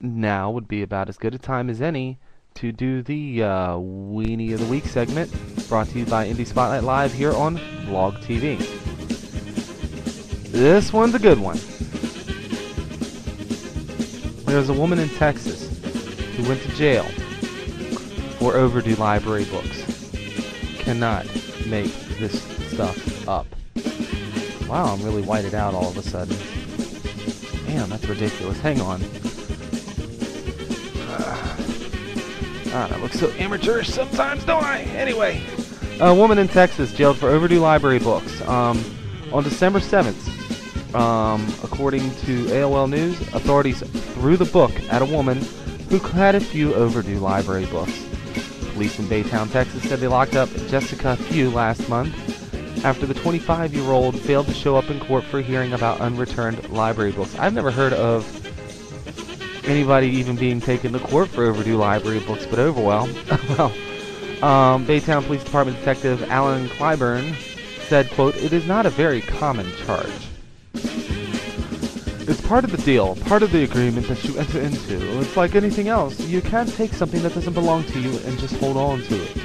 now would be about as good a time as any to do the Weenie of the Week segment, brought to you by Indie Spotlight Live here on Vlog TV. This one's a good one. There's a woman in Texas who went to jail for overdue library books. Cannot make this stuff up. Wow, I'm really whited out all of a sudden. Damn, that's ridiculous. Hang on. I look so amateurish sometimes, don't I? Anyway, a woman in Texas jailed for overdue library books. On December 7th, according to AOL News, authorities threw the book at a woman who had a few overdue library books. Police in Baytown, Texas said they locked up Jessekah Few last month after the 25-year-old failed to show up in court for a hearing about unreturned library books. I've never heard of anybody even being taken to court for overdue library books, but well. Baytown Police Department Detective Alan Cliburn said, quote, "It is not a very common charge. It's part of the deal, part of the agreement that you enter into. It's like anything else. You can't take something that doesn't belong to you and just hold on to it."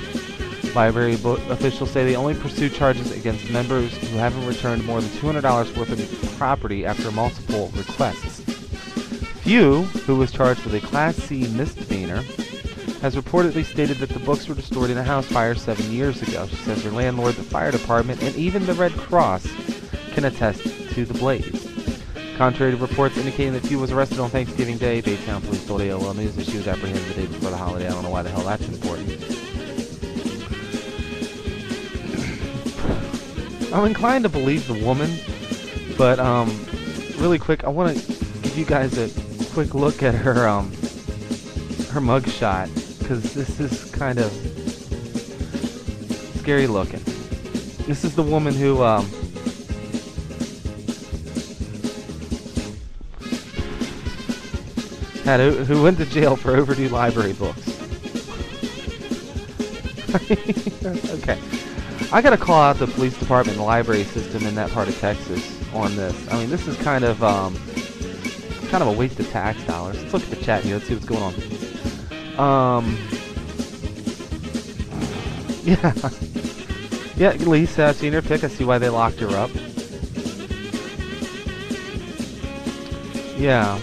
Library officials say they only pursue charges against members who haven't returned more than $200 worth of property after multiple requests. Few, who was charged with a Class C misdemeanor, has reportedly stated that the books were destroyed in a house fire 7 years ago. She says her landlord, the fire department, and even the Red Cross can attest to the blaze. Contrary to reports indicating that Few was arrested on Thanksgiving Day, Baytown police told AOL News that she was apprehended the day before the holiday. I don't know why the hell that's important. I'm inclined to believe the woman, but really quick, I want to give you guys a quick look at her mugshot, because this is kind of scary looking. This is the woman who who went to jail for overdue library books. Okay, I gotta call out the police department and library system in that part of Texas on this. I mean, this is kind of a waste of tax dollars. Let's look at the chat here. Let's see what's going on. Yeah, Lisa, I've seen her pick. I see why they locked her up. Yeah.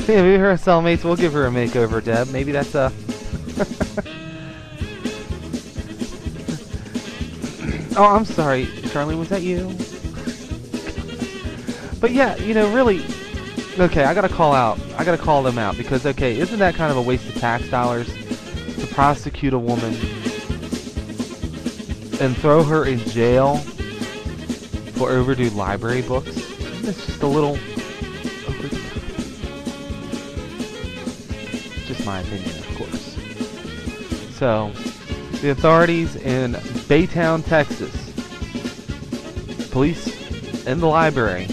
Yeah, maybe her cellmates. We'll give her a makeover, Deb. Maybe that's a... Oh, I'm sorry, Charlie, was that you? But yeah, you know, really, okay, I gotta call them out, because, okay, isn't that kind of a waste of tax dollars to prosecute a woman and throw her in jail for overdue library books? It's just a little... Just my opinion, of course. So, the authorities in Baytown, Texas, police and the library,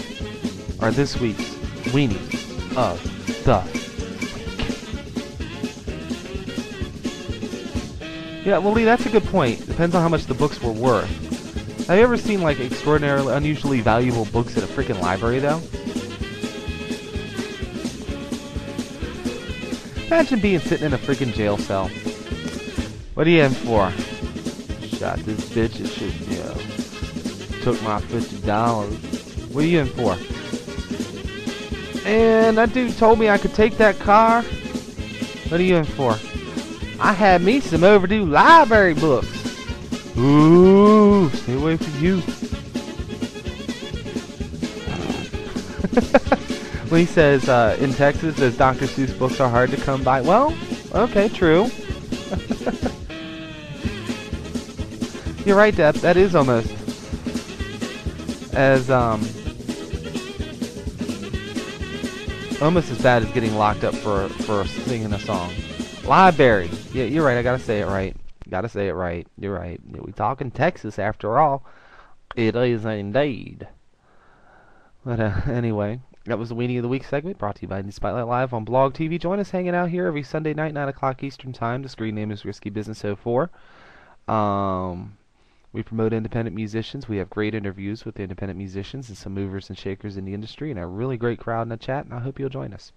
are this week's Weenie of the Week. Yeah, well, Lee, that's a good point. Depends on how much the books were worth. Have you ever seen, like, extraordinarily, unusually valuable books at a freaking library, though? Imagine being sitting in a freaking jail cell. What are you in for? Shot this bitch and shit, you know. Took my $50. What are you in for? And that dude told me I could take that car. What are you in for? I had me some overdue library books. Ooh, stay away from you. When he says, in Texas, those Dr. Seuss books are hard to come by. Well, okay, true. You're right, Deb. That is almost as, almost as bad as getting locked up for singing a song. Library. Yeah, you're right. I gotta say it right. Gotta say it right. You're right. We talking Texas after all. It is indeed. But anyway, that was the Weenie of the Week segment, brought to you by Indie Spotlight Live on Blog TV. Join us hanging out here every Sunday night, 9 o'clock Eastern Time. The screen name is Risky Business 04. We promote independent musicians. We have great interviews with independent musicians and some movers and shakers in the industry, and a really great crowd in the chat, and I hope you'll join us.